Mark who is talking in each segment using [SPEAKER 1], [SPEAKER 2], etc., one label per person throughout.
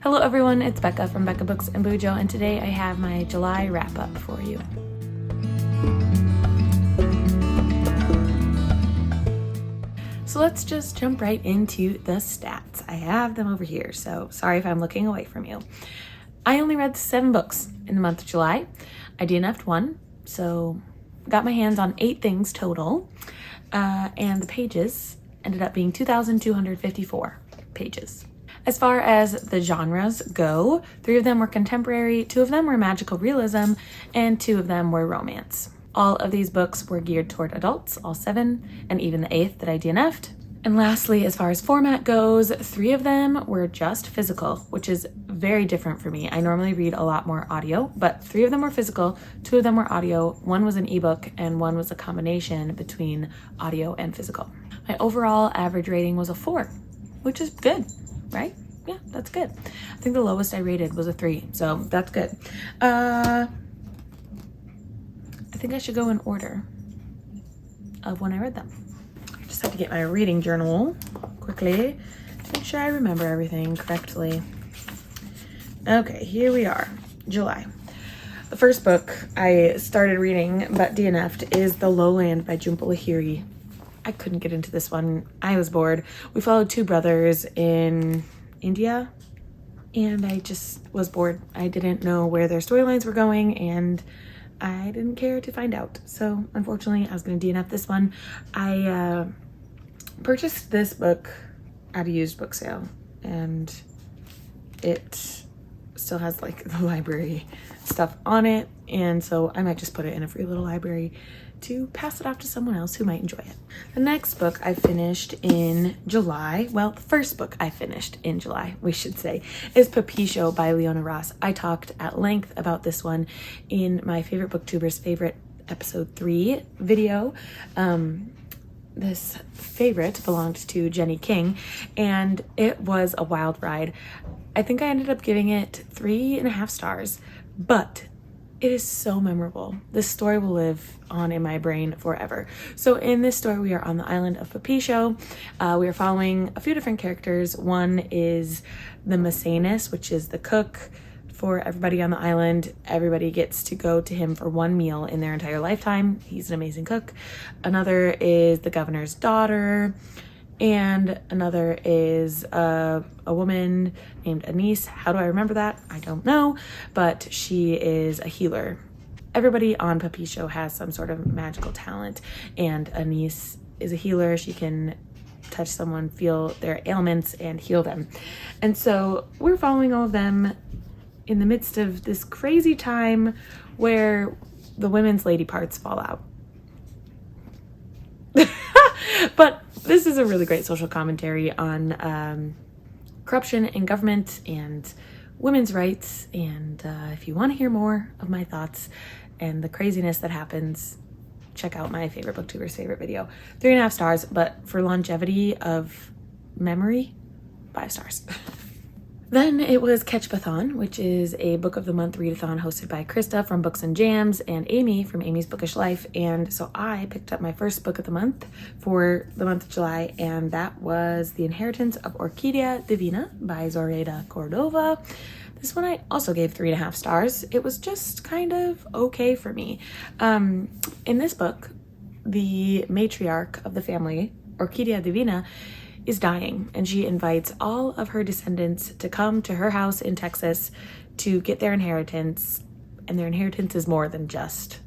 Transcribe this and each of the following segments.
[SPEAKER 1] Hello everyone, it's Becca from Becca Books and Bujo, and today I have my July wrap-up for you. So let's just jump right into the stats. I have them over here, so sorry if I'm looking away from you. I only read 7 books in the month of July. I DNF'd 1, so got my hands on 8 things total, and the pages ended up being 2,254 pages. As far as the genres go, 3 of them were contemporary, 2 of them were magical realism, and 2 of them were romance. All of these books were geared toward adults, all 7, and even the 8th that I DNF'd. And lastly, as far as format goes, 3 of them were just physical, which is very different for me. I normally read a lot more audio, but 3 of them were physical, 2 of them were audio, 1 was an ebook, and 1 was a combination between audio and physical. My overall average rating was a 4, which is good. Right? Yeah, that's good. I think the lowest I rated was a 3, so that's good. I think I should go in order of when I read them. I just have to get my reading journal quickly to make sure I remember everything correctly. Okay, here we are, July. The first book I started reading but DNF'd is The Lowland by Jhumpa Lahiri. I couldn't get into this one. I was bored. We followed 2 brothers in India, and I just was bored. I didn't know where their storylines were going, and I didn't care to find out. So unfortunately, I was going to DNF this one. I purchased this book at a used book sale, and it still has like the library stuff on it, and so I might just put it in a free little library to pass it off to someone else who might enjoy it. The next book I finished in July, well, the first book I finished in July, we should say, is Popisho by Leona Ross. I talked at length about this one in my favorite booktubers favorite episode 3 video. This favorite belonged to Jenny King, and it was a wild ride. I think I ended up giving it 3.5 stars, but it is so memorable. This story will live on in my brain forever. So in this story, we are on the island of Popisho. We are following a few different characters. One is the Maecenas, which is the cook for everybody on the island. Everybody gets to go to him for 1 meal in their entire lifetime. He's an amazing cook. Another is the governor's daughter. And another is a woman named Anise. How do I remember that? I don't know, but she is a healer. Everybody on Popisho has some sort of magical talent, and Anise is a healer. She can touch someone, feel their ailments, and heal them. And so we're following all of them in the midst of this crazy time where the women's lady parts fall out. But this is a really great social commentary on corruption in government and women's rights. And if you want to hear more of my thoughts and the craziness that happens, check out my favorite booktuber's favorite video. 3.5 stars, but for longevity of memory, 5 stars. Then it was Ketchbathon, which is a book of the month readathon hosted by Krista from Books and Jams and Amy from Amy's Bookish Life. And so I picked up my first book of the month for the month of July, and that was The Inheritance of Orquidea Divina by Zoraida Cordova. This one I also gave 3.5 stars. It was just kind of okay for me. In this book, the matriarch of the family, Orquidea Divina, is dying, and she invites all of her descendants to come to her house in Texas to get their inheritance, and their inheritance is more than just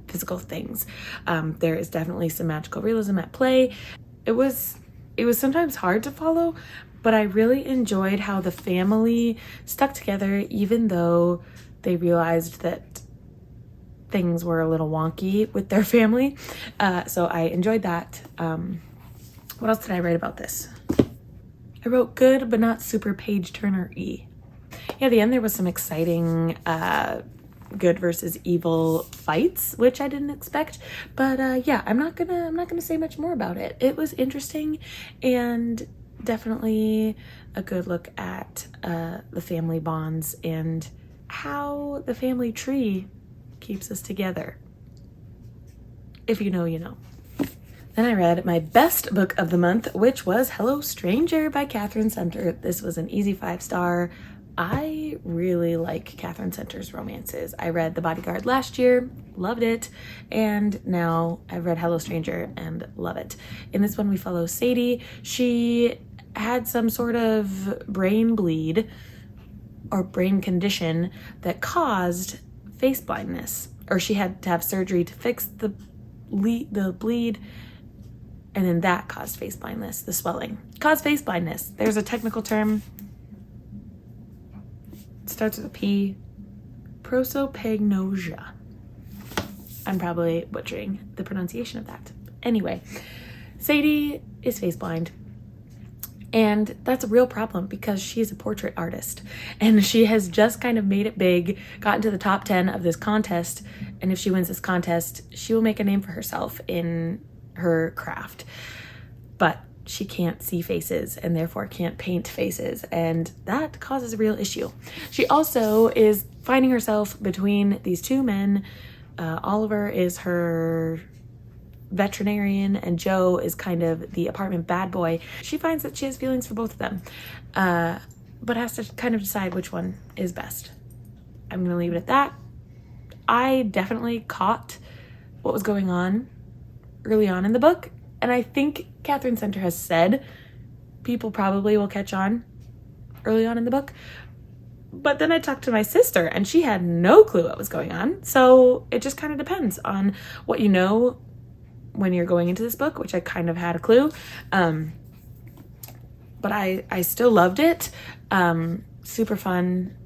[SPEAKER 1] physical things. There is definitely some magical realism at play. It was sometimes hard to follow, but I really enjoyed how the family stuck together even though they realized that things were a little wonky with their family. So I enjoyed that. What else did I write about this? I wrote good, but not super page turner-y. Yeah, at the end there was some exciting good versus evil fights, which I didn't expect. But yeah, I'm not gonna say much more about it. It was interesting and definitely a good look at the family bonds and how the family tree keeps us together. If you know, you know. Then I read my best book of the month, which was Hello Stranger by Catherine Center. This was an easy 5-star. I really like Catherine Center's romances. I read The Bodyguard last year, loved it, and now I've read Hello Stranger and love it. In this one, we follow Sadie. She had some sort of brain bleed or brain condition that caused face blindness, or she had to have surgery to fix the bleed, and then that caused face blindness. The swelling caused face blindness. There's a technical term. It starts with a P. Prosopagnosia. I'm probably butchering the pronunciation of that. Anyway, Sadie is face blind. And that's a real problem because she's a portrait artist and she has just kind of made it big, gotten to the top 10 of this contest. And if she wins this contest, she will make a name for herself in her craft. But she can't see faces and therefore can't paint faces. And that causes a real issue. She also is finding herself between these two men. Oliver is her veterinarian and Joe is kind of the apartment bad boy. She finds that she has feelings for both of them, but has to kind of decide which one is best. I'm gonna leave it at that. I definitely caught what was going on early on in the book, and I think Catherine Center has said people probably will catch on early on in the book. But then I talked to my sister and she had no clue what was going on. So it just kind of depends on what you know when you're going into this book, which I kind of had a clue. But I still loved it. Super fun,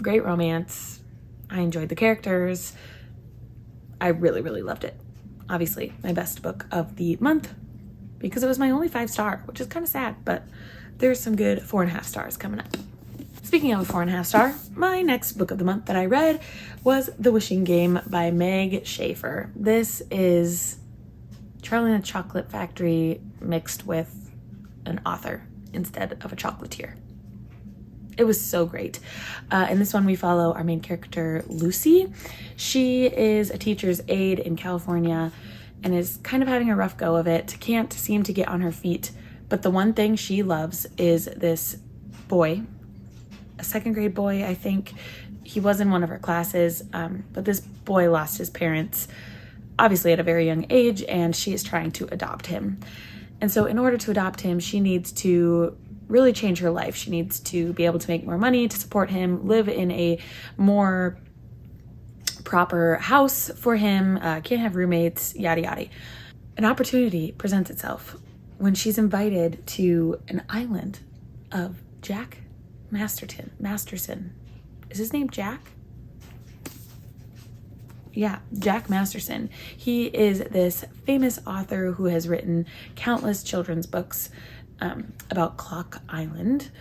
[SPEAKER 1] great romance. I enjoyed the characters. I really, really loved it. Obviously, my best book of the month because it was my only 5-star, which is kind of sad, but there's some good 4.5 stars coming up. Speaking of a 4.5 star, my next book of the month that I read was The Wishing Game by Meg Schaefer. This is Charlie and the Chocolate Factory mixed with an author instead of a chocolatier. It was so great. In this one, we follow our main character, Lucy. She is a teacher's aide in California and is kind of having a rough go of it. Can't seem to get on her feet. But the one thing she loves is this boy, a 2nd grade boy, I think. He was in one of her classes, but this boy lost his parents, obviously at a very young age, and she is trying to adopt him. And so in order to adopt him, she needs to really change her life. She needs to be able to make more money to support him, live in a more proper house for him, can't have roommates, yada yada. An opportunity presents itself when she's invited to an island of Jack Masterson. Is his name Jack? Yeah, Jack Masterson. He is this famous author who has written countless children's books about Clock Island,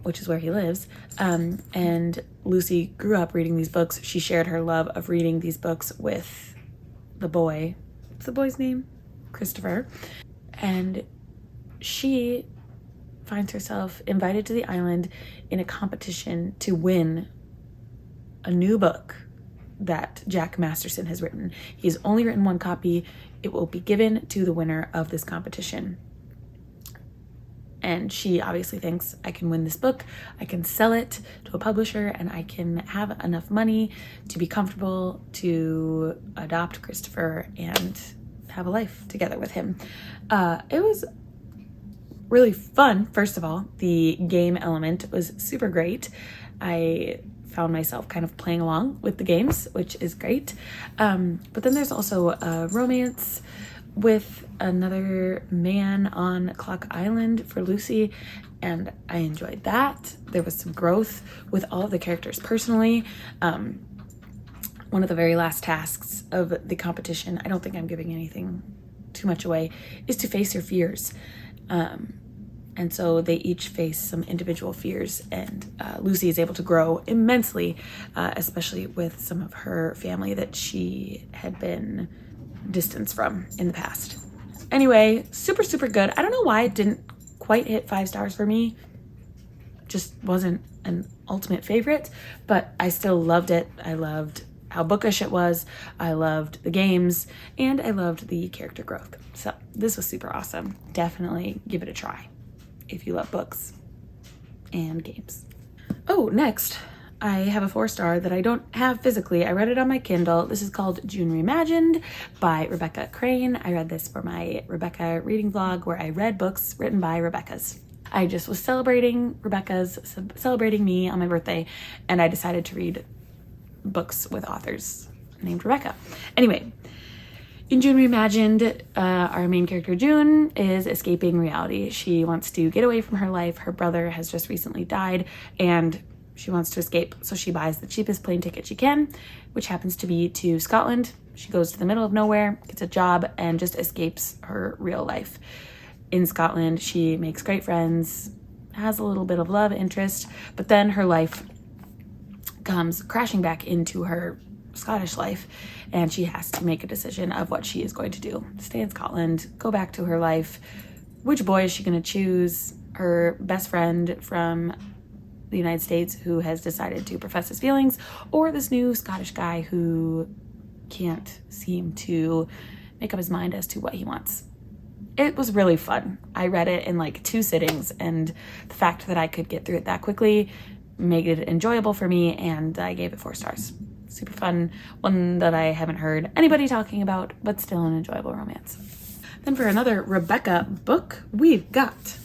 [SPEAKER 1] which is where he lives. And Lucy grew up reading these books. She shared her love of reading these books with the boy. What's the boy's name? Christopher. And she finds herself invited to the island in a competition to win a new book that Jack Masterson has written. He's only written one copy. It will be given to the winner of this competition. And she obviously thinks, I can win this book, I can sell it to a publisher, and I can have enough money to be comfortable to adopt Christopher and have a life together with him. It was really fun. First of all, the game element was super great. I found myself kind of playing along with the games, which is great. But then there's also a romance with another man on Clock Island for Lucy, and I enjoyed that. There was some growth with all of the characters personally. One of the very last tasks of the competition, I don't think I'm giving anything too much away, is to face your fears. And so they each face some individual fears, and Lucy is able to grow immensely, especially with some of her family that she had been distanced from in the past. Anyway, super, super good. I don't know why it didn't quite hit 5 stars for me. Just wasn't an ultimate favorite, but I still loved it. I loved how bookish it was. I loved the games, and I loved the character growth. So this was super awesome. Definitely give it a try if you love books and games. Oh, next, I have a 4-star that I don't have physically. I read it on my Kindle. This is called June Reimagined by Rebecca Crane. I read this for my Rebecca reading vlog where I read books written by Rebecca's. I just was celebrating me on my birthday, and I decided to read books with authors named Rebecca. Anyway, in June Reimagined, our main character June is escaping reality. She wants to get away from her life. Her brother has just recently died, and she wants to escape. So she buys the cheapest plane ticket she can, which happens to be to Scotland. She goes to the middle of nowhere, gets a job, and just escapes her real life. In Scotland, she makes great friends, has a little bit of love interest, but then her life comes crashing back into her Scottish life, and she has to make a decision of what she is going to do. Stay in Scotland, go back to her life. Which boy is she going to choose? Her best friend from the United States who has decided to profess his feelings, or this new Scottish guy who can't seem to make up his mind as to what he wants. It was really fun. I read it in like 2 sittings, and the fact that I could get through it that quickly made it enjoyable for me, and I gave it 4 stars. Super fun, one that I haven't heard anybody talking about, but still an enjoyable romance. Then for another Rebecca book, we've got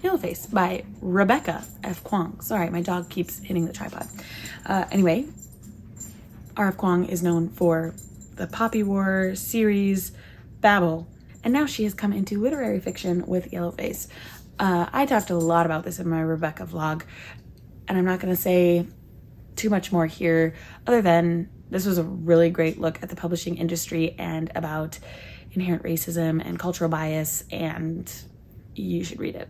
[SPEAKER 1] Yellowface by Rebecca F. Kuang. Sorry, my dog keeps hitting the tripod. Anyway, R.F. Kuang is known for the Poppy War series, Babel, and now she has come into literary fiction with Yellowface. I talked a lot about this in my Rebecca vlog, and I'm not going to say too much more here other than this was a really great look at the publishing industry and about inherent racism and cultural bias, and you should read it.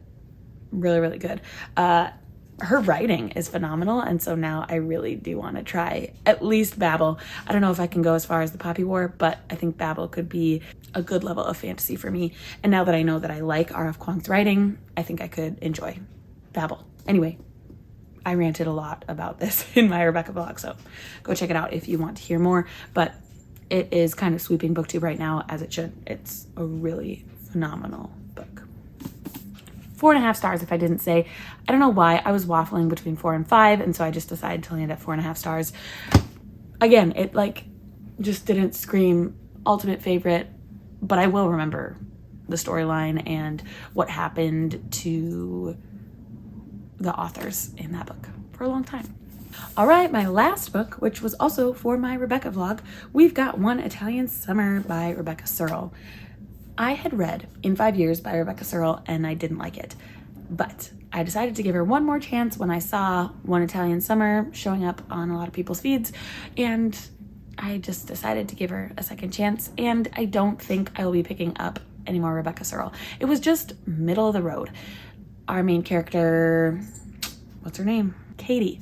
[SPEAKER 1] Really, really good. Her writing is phenomenal, and so now I really do want to try at least Babel. I don't know if I can go as far as the Poppy War, but I think Babel could be a good level of fantasy for me. And now that I know that I like R.F. Kuang's writing, I think I could enjoy Babel. Anyway, I ranted a lot about this in my Rebecca vlog, so go check it out if you want to hear more. But it is kind of sweeping booktube right now, as it should. It's a really phenomenal book. 4.5 stars if I didn't say. I don't know why I was waffling between 4 and 5, and so I just decided to land at 4.5 stars. Again, it like just didn't scream ultimate favorite, but I will remember the storyline and what happened to the authors in that book for a long time. All right, my last book, which was also for my Rebecca vlog, we've got One Italian Summer by Rebecca Searle. I had read In 5 Years by Rebecca Searle, and I didn't like it, but I decided to give her one more chance when I saw One Italian Summer showing up on a lot of people's feeds, and I just decided to give her a second chance, and I don't think I will be picking up any more Rebecca Searle. It was just middle of the road. Our main character, what's her name? Katie.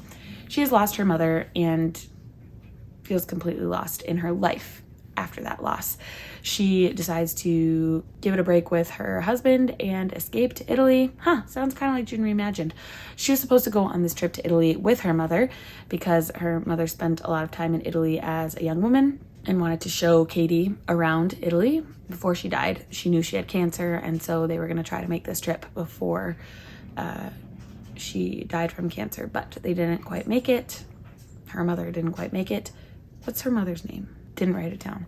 [SPEAKER 1] She has lost her mother and feels completely lost in her life after that loss. She decides to give it a break with her husband and escape to Italy. Sounds kind of like June Reimagined. She was supposed to go on this trip to Italy with her mother because her mother spent a lot of time in Italy as a young woman and wanted to show Katie around Italy before she died. She knew she had cancer, and so they were going to try to make this trip before she died from cancer, but they didn't quite make it. Her mother didn't quite make it. What's her mother's name? Didn't write it down.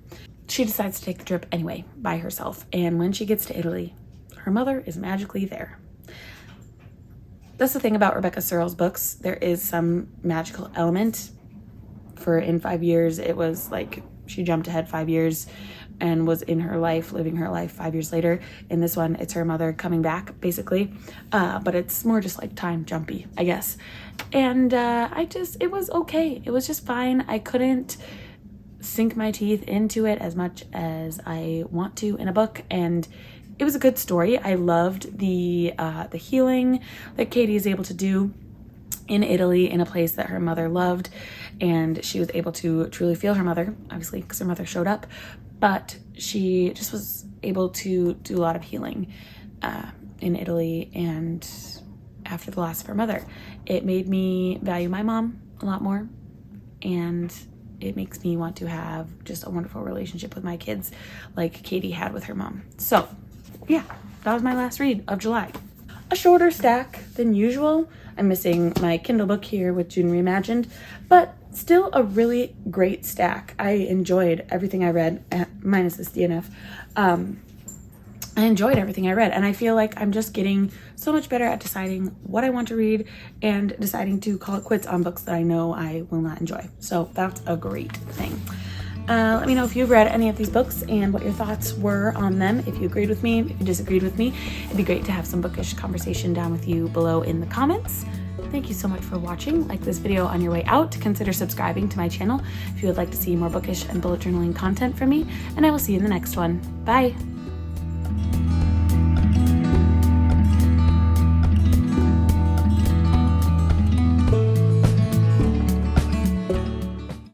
[SPEAKER 1] She decides to take the trip anyway by herself, and when she gets to Italy, her mother is magically there. That's the thing about Rebecca Searle's books. There is some magical element. For In 5 Years, it was like she jumped ahead 5 years and was in her life, living her life 5 years later. In this one, it's her mother coming back, basically. But it's more just like time jumpy, I guess. And it was okay. It was just fine. I couldn't sink my teeth into it as much as I want to in a book, and it was a good story. I loved the healing that Katie is able to do in Italy, in a place that her mother loved, and she was able to truly feel her mother, obviously because her mother showed up, but she just was able to do a lot of healing in Italy. And after the loss of her mother, it made me value my mom a lot more, and it makes me want to have just a wonderful relationship with my kids like Katie had with her mom. So yeah, that was my last read of July. A shorter stack than usual. I'm missing my Kindle book here with June Reimagined, but still a really great stack. I enjoyed everything I read, minus this DNF. I enjoyed everything I read, and I feel like I'm just getting so much better at deciding what I want to read and deciding to call it quits on books that I know I will not enjoy. So that's a great thing. Let me know if you've read any of these books and what your thoughts were on them. If you agreed with me, if you disagreed with me, it'd be great to have some bookish conversation down with you below in the comments. Thank you so much for watching. Like this video on your way out. Consider subscribing to my channel if you would like to see more bookish and bullet journaling content from me, and I will see you in the next one. Bye!